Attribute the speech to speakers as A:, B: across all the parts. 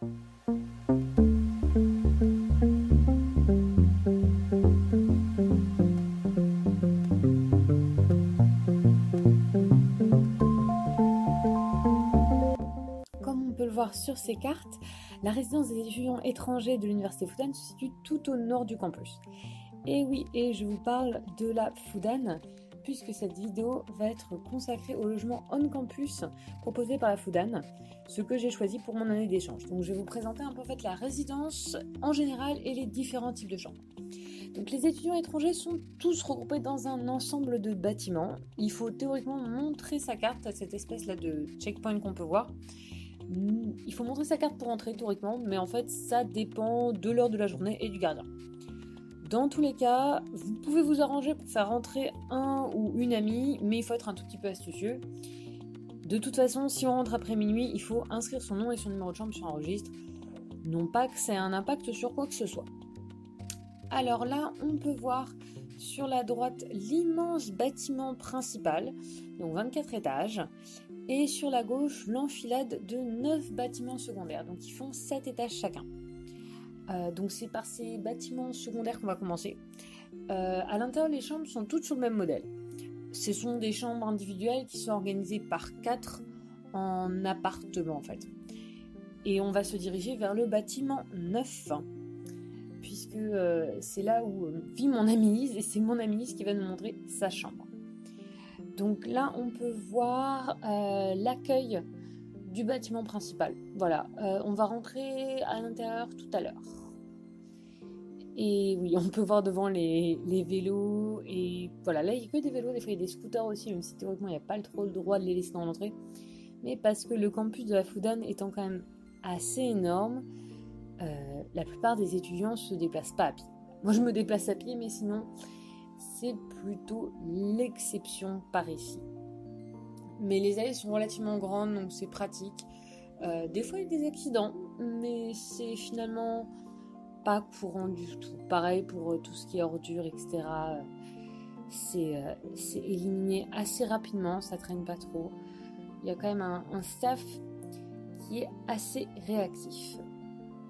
A: Comme on peut le voir sur ces cartes, la résidence des étudiants étrangers de l'université Fudan se situe tout au nord du campus. Et oui, et je vous parle de la Fudan, puisque cette vidéo va être consacrée au logement on-campus proposé par la Fudan, ce que j'ai choisi pour mon année d'échange. Donc je vais vous présenter un peu en fait la résidence en général et les différents types de chambres. Donc les étudiants étrangers sont tous regroupés dans un ensemble de bâtiments. Il faut théoriquement montrer sa carte à cette espèce-là de checkpoint qu'on peut voir. Il faut montrer sa carte pour entrer théoriquement, mais en fait ça dépend de l'heure de la journée et du gardien. Dans tous les cas, vous pouvez vous arranger pour faire rentrer un ou une amie, mais il faut être un tout petit peu astucieux. De toute façon, si on rentre après minuit, il faut inscrire son nom et son numéro de chambre sur un registre. Non pas que ça ait un impact sur quoi que ce soit. Alors là, on peut voir sur la droite l'immense bâtiment principal, donc 24 étages, et sur la gauche l'enfilade de 9 bâtiments secondaires, donc ils font 7 étages chacun. Donc c'est par ces bâtiments secondaires qu'on va commencer. À l'intérieur, les chambres sont toutes sur le même modèle. Ce sont des chambres individuelles qui sont organisées par 4 en appartements en fait. Et on va se diriger vers le bâtiment 9, puisque c'est là où vit mon amie Lise, et c'est mon amie Lise qui va nous montrer sa chambre. Donc là, on peut voir l'accueil du bâtiment principal. Voilà, on va rentrer à l'intérieur tout à l'heure. Et oui, on peut voir devant les vélos, et voilà, là il n'y a que des vélos, des fois il y a des scooters aussi, même si théoriquement il n'y a pas trop le droit de les laisser dans l'entrée. Mais parce que le campus de la Fudan étant quand même assez énorme, la plupart des étudiants se déplacent pas à pied. Moi je me déplace à pied, mais sinon c'est plutôt l'exception par ici. Mais les allées sont relativement grandes, donc c'est pratique. Des fois il y a des accidents, mais c'est finalement pas courant du tout. Pareil pour tout ce qui est ordures, etc. C'est éliminé assez rapidement, ça traîne pas trop. Il y a quand même un staff qui est assez réactif.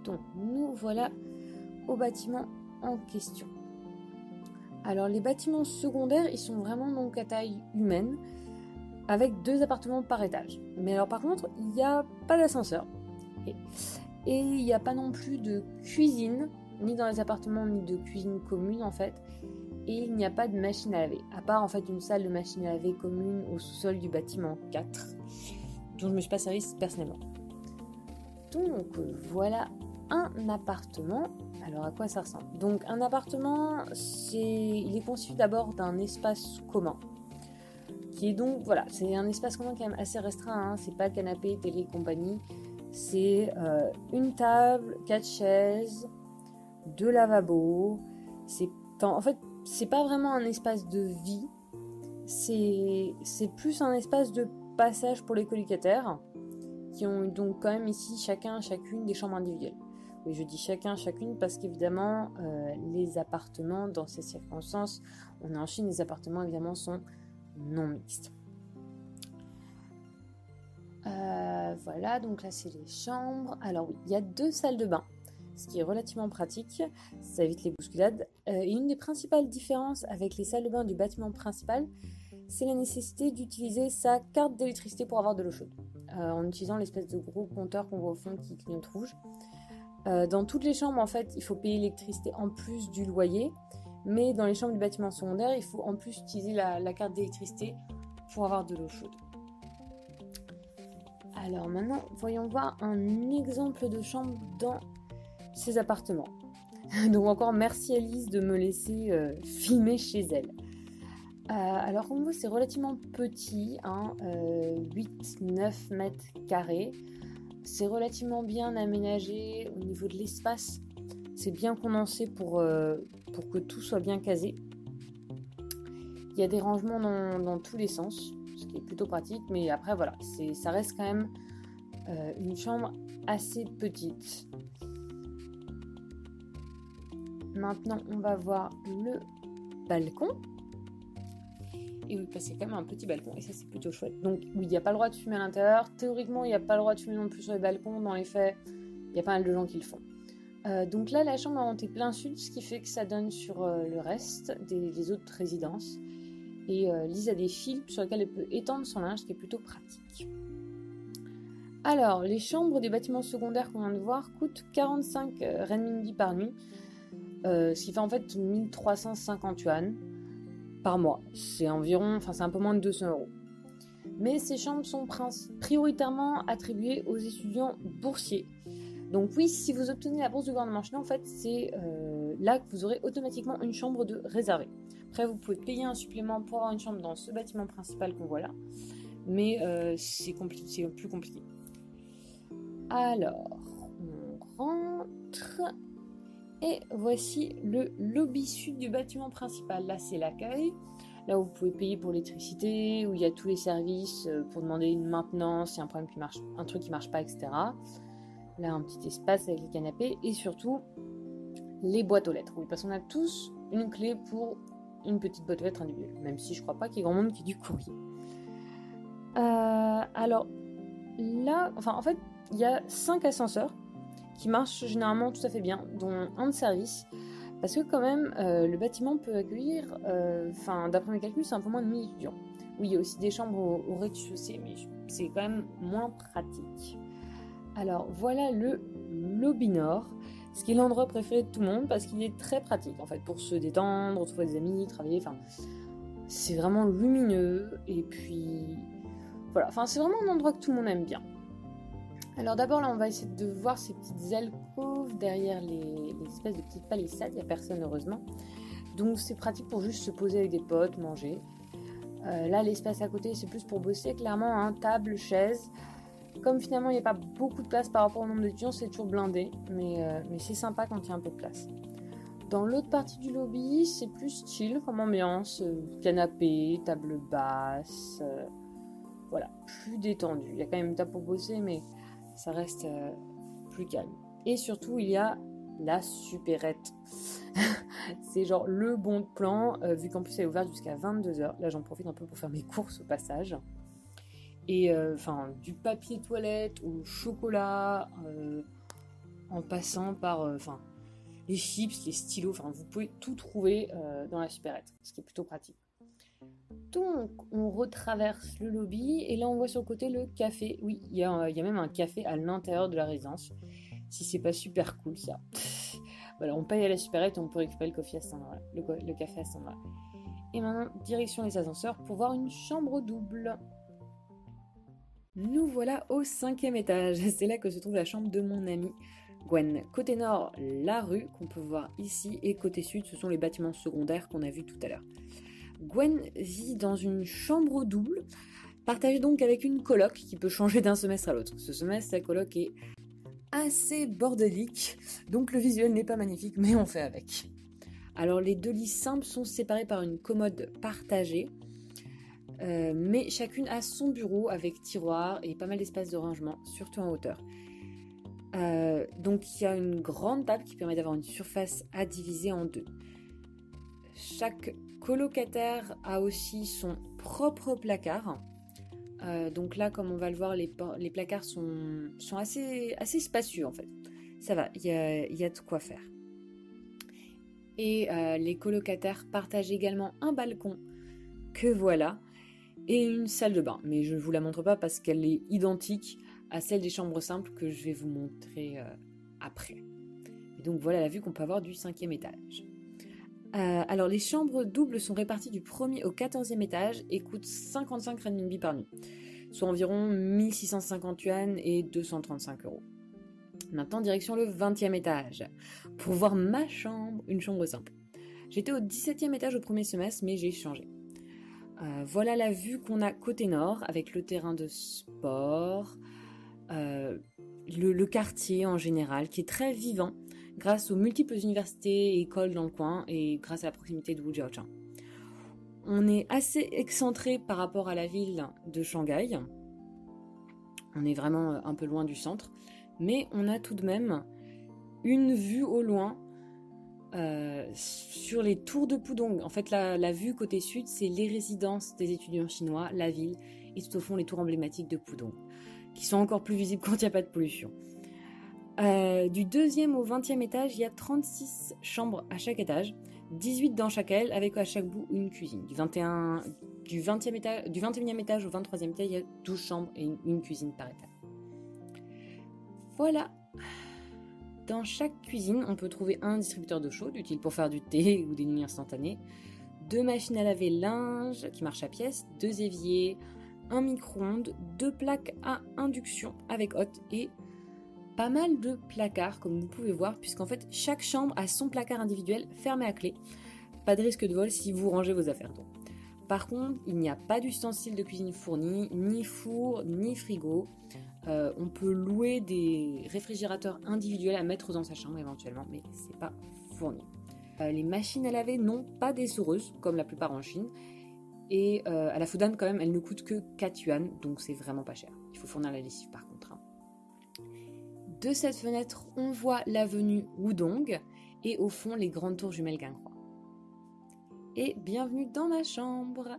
A: Donc nous voilà au bâtiment en question. Alors les bâtiments secondaires, ils sont vraiment donc à taille humaine, avec 2 appartements par étage. Mais alors par contre, il n'y a pas d'ascenseur. Et il n'y a pas non plus de cuisine, ni dans les appartements, ni de cuisine commune en fait. Et il n'y a pas de machine à laver, à part en fait une salle de machine à laver commune au sous-sol du bâtiment 4, dont je ne me suis pas servie personnellement. Donc voilà un appartement. Alors à quoi ça ressemble? Donc un appartement, il est constitué d'abord d'un espace commun. Qui est donc, voilà, c'est un espace commun quand même assez restreint, hein. C'est pas canapé, télé, compagnie. C'est une table, 4 chaises, 2 lavabos. En fait, c'est pas vraiment un espace de vie. C'est plus un espace de passage pour les colocataires, qui ont donc quand même ici chacune des chambres individuelles. Oui, je dis chacune parce qu'évidemment, les appartements, dans ces circonstances, on est en Chine, les appartements évidemment sont non mixtes. Voilà, donc là c'est les chambres. Alors oui, il y a 2 salles de bain, ce qui est relativement pratique, ça évite les bousculades. Et une des principales différences avec les salles de bain du bâtiment principal, c'est la nécessité d'utiliser sa carte d'électricité pour avoir de l'eau chaude, en utilisant l'espèce de gros compteur qu'on voit au fond qui clignote rouge. Dans toutes les chambres, en fait, il faut payer l'électricité en plus du loyer, mais dans les chambres du bâtiment secondaire, il faut en plus utiliser la carte d'électricité pour avoir de l'eau chaude. Alors maintenant, voyons voir un exemple de chambre dans ces appartements. Donc encore merci Alice de me laisser filmer chez elle. Alors comme vous voyez, c'est relativement petit, hein, 8-9 mètres carrés. C'est relativement bien aménagé au niveau de l'espace. C'est bien condensé pour que tout soit bien casé. Il y a des rangements dans tous les sens, ce qui est plutôt pratique. Mais après, voilà, ça reste quand même une chambre assez petite. Maintenant, on va voir le balcon. Et oui, parce qu'il y a quand même un petit balcon, et ça c'est plutôt chouette. Donc oui, il n'y a pas le droit de fumer à l'intérieur. Théoriquement, il n'y a pas le droit de fumer non plus sur les balcons. Dans les faits, il y a pas mal de gens qui le font. Donc là, la chambre est orientée plein sud, ce qui fait que ça donne sur le reste des autres résidences. Et Lise a des fils sur lesquels elle peut étendre son linge, ce qui est plutôt pratique. Alors, les chambres des bâtiments secondaires qu'on vient de voir coûtent 45 renminbi par nuit, ce qui fait en fait 1350 yuan par mois. C'est un peu moins de 200 €. Mais ces chambres sont prioritairement attribuées aux étudiants boursiers. Donc oui, si vous obtenez la bourse du gouvernement chinois, en fait, c'est là que vous aurez automatiquement une chambre de réservée. Après, vous pouvez payer un supplément pour avoir une chambre dans ce bâtiment principal qu'on voit là, mais c'est plus compliqué. Alors, on rentre et voici le lobby sud du bâtiment principal. Là, c'est l'accueil. Là où vous pouvez payer pour l'électricité, où il y a tous les services pour demander une maintenance, s'il y a un truc qui marche pas, etc. Là, un petit espace avec les canapés et surtout les boîtes aux lettres. Oui, parce qu'on a tous une clé pour une petite boîte aux lettres individuelle, même si je crois pas qu'il y ait grand monde qui ait du courrier. Alors là, en fait, il y a 5 ascenseurs qui marchent généralement tout à fait bien, dont un de service, parce que quand même, le bâtiment peut accueillir, d'après mes calculs, c'est un peu moins de 1000 étudiants. Oui, il y a aussi des chambres au rez-de-chaussée, mais c'est quand même moins pratique. Alors voilà le lobby nord, ce qui est l'endroit préféré de tout le monde parce qu'il est très pratique en fait pour se détendre, retrouver des amis, travailler, c'est vraiment lumineux et puis voilà, c'est vraiment un endroit que tout le monde aime bien. Alors d'abord là on va essayer de voir ces petites alcôves derrière les espèces de petites palissades, il n'y a personne heureusement, donc c'est pratique pour juste se poser avec des potes, manger. Là l'espace à côté c'est plus pour bosser, clairement, table, chaise. Comme finalement il n'y a pas beaucoup de place par rapport au nombre d'étudiants, c'est toujours blindé, mais c'est sympa quand il y a un peu de place. Dans l'autre partie du lobby, c'est plus chill comme ambiance, canapé, table basse, voilà, plus détendu. Il y a quand même une table pour bosser, mais ça reste plus calme. Et surtout, il y a la supérette. C'est genre le bon plan, vu qu'en plus elle est ouverte jusqu'à 22h. Là, j'en profite un peu pour faire mes courses au passage. Et du papier toilette au chocolat, en passant par les chips, les stylos, vous pouvez tout trouver dans la supérette, ce qui est plutôt pratique. Donc on retraverse le lobby et là on voit sur le côté le café. Oui, il y a même un café à l'intérieur de la résidence. Si c'est pas super cool ça. Voilà, on paye à la supérette et on peut récupérer le café à cet endroit-là. Le café à cet endroit-là. Et maintenant, direction les ascenseurs pour voir une chambre double. Nous voilà au 5e étage, c'est là que se trouve la chambre de mon amie Gwen. Côté nord, la rue qu'on peut voir ici, et côté sud, ce sont les bâtiments secondaires qu'on a vus tout à l'heure. Gwen vit dans une chambre double, partagée donc avec une coloc qui peut changer d'un semestre à l'autre. Ce semestre, la coloc est assez bordélique, donc le visuel n'est pas magnifique, mais on fait avec. Alors les 2 lits simples sont séparés par une commode partagée, mais chacune a son bureau avec tiroir et pas mal d'espace de rangement, surtout en hauteur. Donc il y a une grande table qui permet d'avoir une surface à diviser en 2. Chaque colocataire a aussi son propre placard. Donc là, comme on va le voir, les placards sont assez spacieux en fait. Ça va, il y a de quoi faire. Et les colocataires partagent également un balcon que voilà, et une salle de bain. Mais je ne vous la montre pas parce qu'elle est identique à celle des chambres simples que je vais vous montrer après. Et donc voilà la vue qu'on peut avoir du 5e étage. Alors les chambres doubles sont réparties du 1er au 14e étage et coûtent 55 renminbi par nuit, soit environ 1650 yuan et 235 €. Maintenant direction le 20e étage, pour voir ma chambre, une chambre simple. J'étais au 17e étage au premier semestre mais j'ai changé. Voilà la vue qu'on a côté nord avec le terrain de sport, le quartier en général qui est très vivant grâce aux multiples universités et écoles dans le coin et grâce à la proximité de Wujiaochang. On est assez excentré par rapport à la ville de Shanghai. On est vraiment un peu loin du centre, mais on a tout de même une vue au loin sur les tours de Pudong. En fait, la vue côté sud, c'est les résidences des étudiants chinois, la ville, et tout au fond les tours emblématiques de Pudong, qui sont encore plus visibles quand il n'y a pas de pollution. Du 2e au 20e étage, il y a 36 chambres à chaque étage, 18 dans chaque aile, avec à chaque bout une cuisine. Du 21e étage au 23e étage, il y a 12 chambres et une cuisine par étage. Voilà. Dans chaque cuisine, on peut trouver un distributeur d'eau chaude, utile pour faire du thé ou des nouilles instantanées, 2 machines à laver linge qui marchent à pièce, 2 éviers, un micro-ondes, 2 plaques à induction avec hotte et pas mal de placards comme vous pouvez voir, puisqu'en fait chaque chambre a son placard individuel fermé à clé. Pas de risque de vol si vous rangez vos affaires dedans. Par contre, il n'y a pas d'ustensile de cuisine fourni, ni four, ni frigo. On peut louer des réfrigérateurs individuels à mettre dans sa chambre éventuellement, mais c'est pas fourni. Les machines à laver n'ont pas d'essoreuse, comme la plupart en Chine. Et à la Fudan, quand même, elle ne coûte que 4 yuan, donc c'est vraiment pas cher. Il faut fournir la lessive par contre. De cette fenêtre, on voit l'avenue Wudong et au fond les grandes tours jumelles Guinghuo. Et bienvenue dans ma chambre.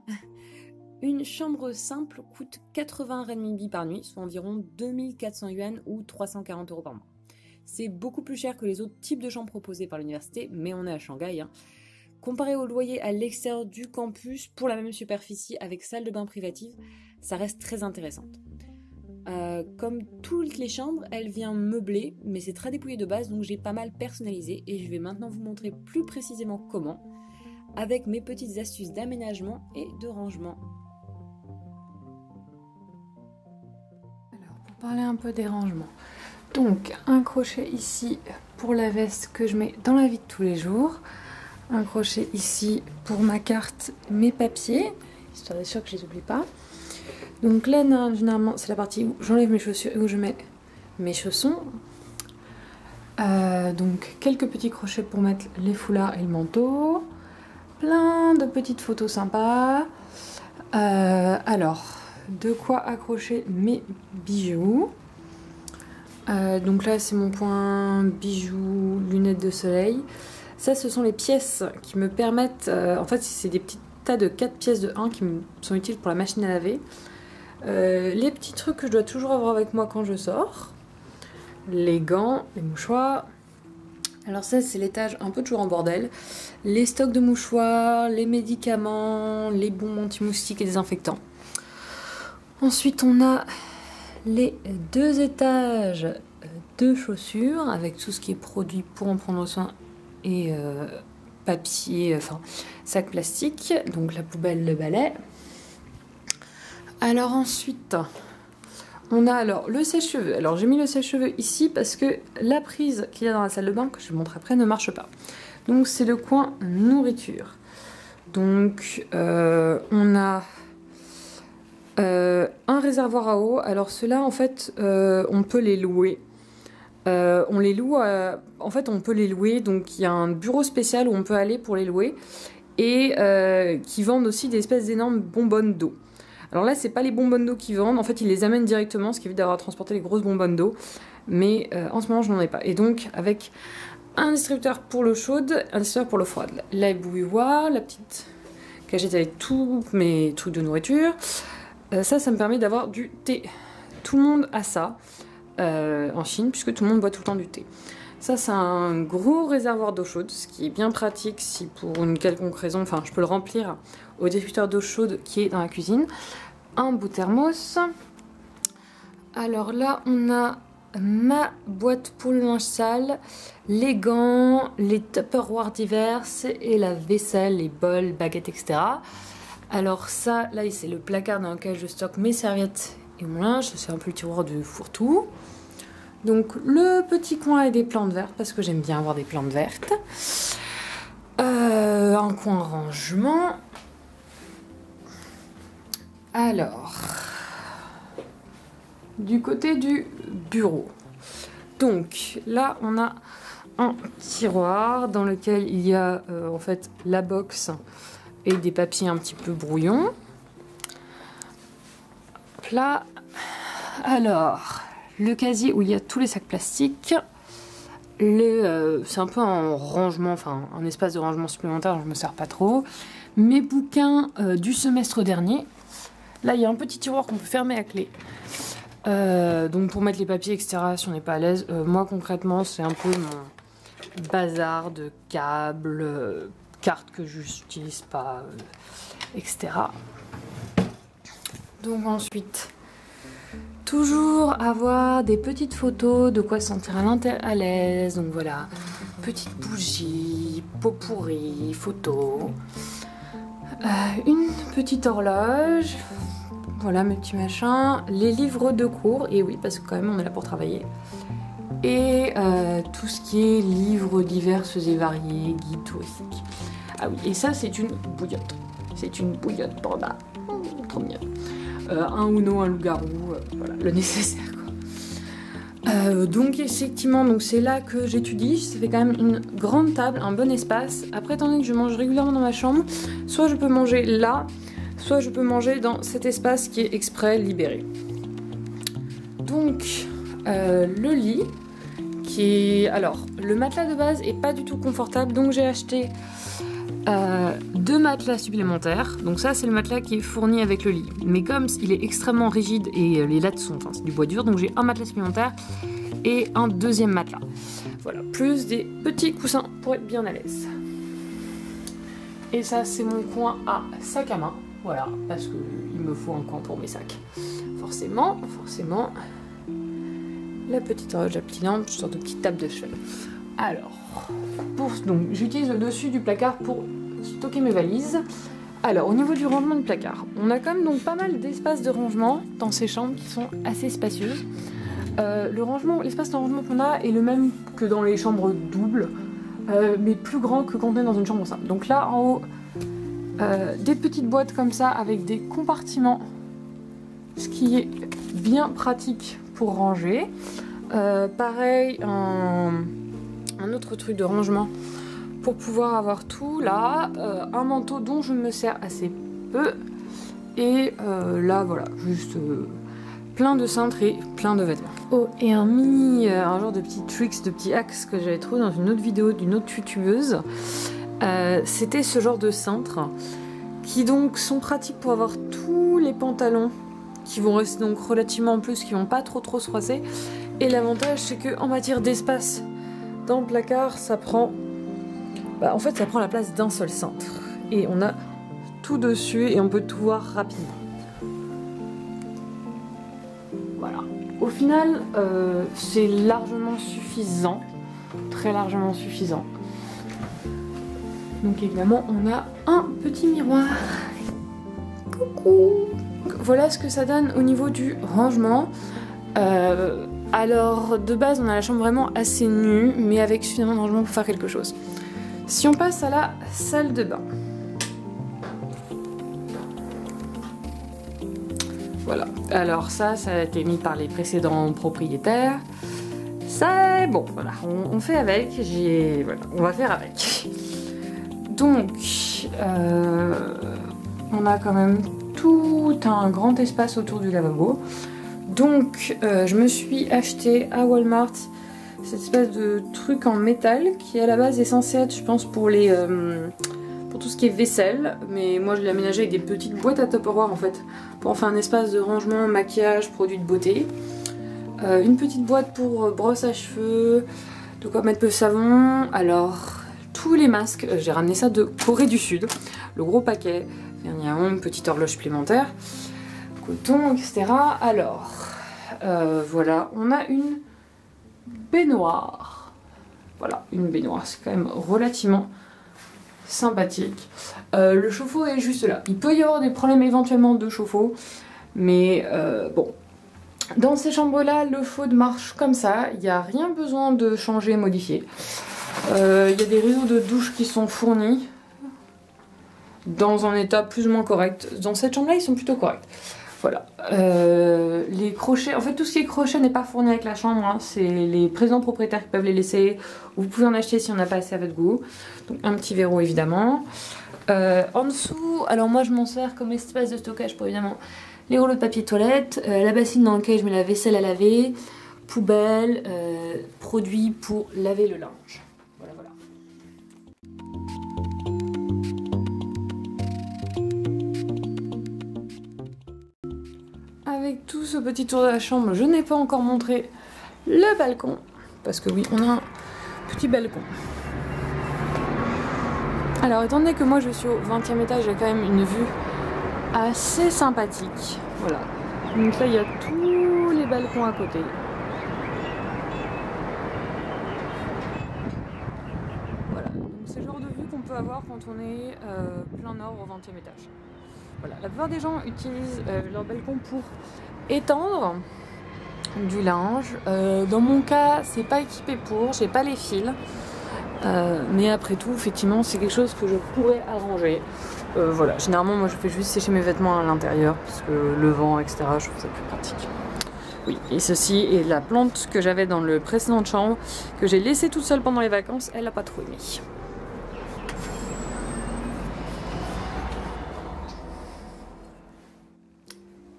A: Une chambre simple coûte 80 renminbi par nuit, soit environ 2400 yuan ou 340 € par mois. C'est beaucoup plus cher que les autres types de chambres proposées par l'université, mais on est à Shanghai. Comparé au loyer à l'extérieur du campus, pour la même superficie avec salle de bain privative, ça reste très intéressante. Comme toutes les chambres, elle vient meublée, mais c'est très dépouillé de base, donc j'ai pas mal personnalisé et je vais maintenant vous montrer plus précisément comment, avec mes petites astuces d'aménagement et de rangement.
B: Alors, pour parler un peu des rangements, donc un crochet ici pour la veste que je mets dans la vie de tous les jours, un crochet ici pour ma carte, mes papiers, histoire d'être sûr que je les oublie pas. Donc là, généralement, c'est la partie où j'enlève mes chaussures et où je mets mes chaussons. Donc quelques petits crochets pour mettre les foulards et le manteau. Plein de petites photos sympas. Alors, de quoi accrocher mes bijoux. Donc là, c'est mon point bijoux, lunettes de soleil. Ça, ce sont les pièces qui me permettent... en fait, c'est des petits tas de 4 pièces de 1 qui me sont utiles pour la machine à laver. Les petits trucs que je dois toujours avoir avec moi quand je sors. Les gants, les mouchoirs. Alors ça, c'est l'étage un peu toujours en bordel. Les stocks de mouchoirs, les médicaments, les bonbons anti-moustiques et désinfectants. Ensuite, on a les 2 étages de chaussures avec tout ce qui est produit pour en prendre soin et papier, enfin sac plastique, donc la poubelle, le balai. Alors ensuite, on a alors le sèche-cheveux. Alors j'ai mis le sèche-cheveux ici parce que la prise qu'il y a dans la salle de bain, que je vous montre après, ne marche pas. Donc c'est le coin nourriture. Donc on a un réservoir à eau. Alors ceux-là en fait on peut les louer. On les loue, en fait on peut les louer, donc il y a un bureau spécial où on peut aller pour les louer et qui vendent aussi des espèces d'énormes bonbonnes d'eau. Alors là c'est pas les bonbonnes d'eau qu'ils vendent, en fait ils les amènent directement, ce qui évite d'avoir à transporter les grosses bonbonnes d'eau, mais en ce moment je n'en ai pas. Et donc avec un distributeur pour l'eau chaude, un distributeur pour l'eau froide, la bouilloire, la petite cagette avec tous mes trucs de nourriture, ça me permet d'avoir du thé. Tout le monde a ça. En Chine, puisque tout le monde boit tout le temps du thé. Ça, c'est un gros réservoir d'eau chaude, ce qui est bien pratique si pour une quelconque raison, enfin, je peux le remplir au distributeur d'eau chaude qui est dans la cuisine. Un bout thermos. Alors là, on a ma boîte pour le linge sale, les gants, les Tupperware diverses et la vaisselle, les bols, baguettes, etc. Alors ça, là, c'est le placard dans lequel je stocke mes serviettes et mon linge. C'est un peu le tiroir de fourre-tout. Donc le petit coin avec des plantes vertes, parce que j'aime bien avoir des plantes vertes. Un coin rangement. Alors, du côté du bureau. Donc là, on a un tiroir dans lequel il y a en fait la box et des papiers un petit peu brouillons. Là, alors, le casier où il y a tous les sacs plastiques. C'est un peu un rangement, enfin un espace de rangement supplémentaire, je ne me sers pas trop. Mes bouquins du semestre dernier. Là, il y a un petit tiroir qu'on peut fermer à clé. Donc pour mettre les papiers, etc., si on n'est pas à l'aise, moi concrètement, c'est un peu mon bazar de câbles, cartes que je n'utilise pas, etc. Donc ensuite, toujours avoir des petites photos de quoi se sentir à l'aise. Donc voilà, petite bougie, pot pourri, photo, une petite horloge. Voilà mes petits machins, les livres de cours, et oui parce que quand même on est là pour travailler, et tout ce qui est livres divers et variés, guides touristiques. Ah oui, et ça c'est une bouillotte panda, trop mignonne. Un Uno, un loup-garou, voilà, le nécessaire quoi. Donc effectivement, donc c'est là que j'étudie, ça fait quand même une grande table, un bon espace. Après étant donné que je mange régulièrement dans ma chambre, soit je peux manger là, soit je peux manger dans cet espace qui est exprès libéré. Donc, le lit, qui est... Alors, le matelas de base est pas du tout confortable, donc j'ai acheté 2 matelas supplémentaires. Donc ça, c'est le matelas qui est fourni avec le lit. Mais comme il est extrêmement rigide et les lattes sont... Enfin, c'est du bois dur, donc j'ai un matelas supplémentaire et un deuxième matelas. Voilà, plus des petits coussins pour être bien à l'aise. Et ça, c'est mon coin à sac à main. Voilà, parce qu'il me faut un coin pour mes sacs. Forcément. La petite horloge à petite lampe, une sorte de petite table de chevet. Alors, donc j'utilise le dessus du placard pour stocker mes valises. Alors, au niveau du rangement du placard, on a quand même donc pas mal d'espaces de rangement dans ces chambres qui sont assez spacieuses. L'espace de rangement qu'on a est le même que dans les chambres doubles, mais plus grand que quand on est dans une chambre simple. Donc là, en haut, des petites boîtes comme ça avec des compartiments, ce qui est bien pratique pour ranger. Pareil, un autre truc de rangement pour pouvoir avoir tout là, un manteau dont je me sers assez peu, et là voilà, juste plein de cintres et plein de vêtements. Oh, et un genre de petits tricks, de petits hacks que j'avais trouvé dans une autre vidéo d'une autre youtubeuse. C'était ce genre de cintres qui donc sont pratiques pour avoir tous les pantalons qui vont rester donc relativement en plus, qui vont pas trop se froisser. Et l'avantage c'est que en matière d'espace dans le placard, ça prend en fait ça prend la place d'un seul cintre et on a tout dessus et on peut tout voir rapidement. Voilà. Au final, c'est largement suffisant, très largement suffisant. Donc évidemment, on a un petit miroir. Coucou! Voilà ce que ça donne au niveau du rangement. Alors, de base, on a la chambre vraiment assez nue, mais avec suffisamment de rangement pour faire quelque chose. Si on passe à la salle de bain. Voilà. Alors ça a été mis par les précédents propriétaires. Ça, bon, voilà, on fait avec. Voilà, on va faire avec. Donc, on a quand même tout un grand espace autour du lavabo. Donc, je me suis acheté à Walmart cette espèce de truc en métal qui à la base est censé être, je pense, pour tout ce qui est vaisselle. Mais moi, je l'ai aménagé avec des petites boîtes à Tupperware en fait, pour en faire un espace de rangement, maquillage, produits de beauté. Une petite boîte pour brosse à cheveux, de quoi mettre le savon. Alors, tous les masques, j'ai ramené ça de Corée du Sud, le gros paquet, vernis à ongles, petite horloge supplémentaire, coton, etc. Alors, voilà, on a une baignoire. Voilà, une baignoire, c'est quand même relativement sympathique. Le chauffe-eau est juste là. Il peut y avoir des problèmes éventuellement de chauffe-eau, mais bon. Dans ces chambres-là, l'eau chaude marche comme ça, il n'y a rien besoin de changer, modifier. Il y a des réseaux de douche qui sont fournis dans un état plus ou moins correct. Dans cette chambre-là, ils sont plutôt corrects. Voilà. Les crochets, en fait tout ce qui est crochet n'est pas fourni avec la chambre, hein. C'est les précédents propriétaires qui peuvent les laisser. Vous pouvez en acheter si on n'a pas assez à votre goût. Donc un petit verrou évidemment. En dessous, alors moi je m'en sers comme espace de stockage pour évidemment les rouleaux de papier toilette, la bassine dans laquelle je mets la vaisselle à laver, poubelle, produits pour laver le linge. Voilà, voilà. après tout ce petit tour de la chambre, je n'ai pas encore montré le balcon. Parce que oui, on a un petit balcon. Alors étant donné que moi je suis au 20e étage, j'ai quand même une vue assez sympathique. Voilà. Donc là il y a tous les balcons à côté. Voilà. Donc c'est le genre de vue qu'on peut avoir quand on est plein nord au 20e étage. Voilà. La plupart des gens utilisent leur balcon pour étendre du linge. Dans mon cas, c'est pas équipé pour, j'ai pas les fils. Mais après tout, effectivement, c'est quelque chose que je pourrais arranger. Voilà, généralement, moi je fais juste sécher mes vêtements à l'intérieur parce que le vent, etc., je trouve ça plus pratique. Oui, et ceci est la plante que j'avais dans le précédent chambre, que j'ai laissée toute seule pendant les vacances, elle n'a pas trop aimé.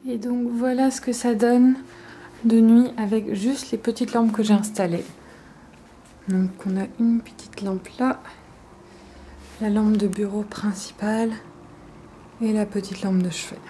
B: Et donc voilà ce que ça donne de nuit avec juste les petites lampes que j'ai installées. Donc on a une petite lampe là, la lampe de bureau principale et la petite lampe de chevet.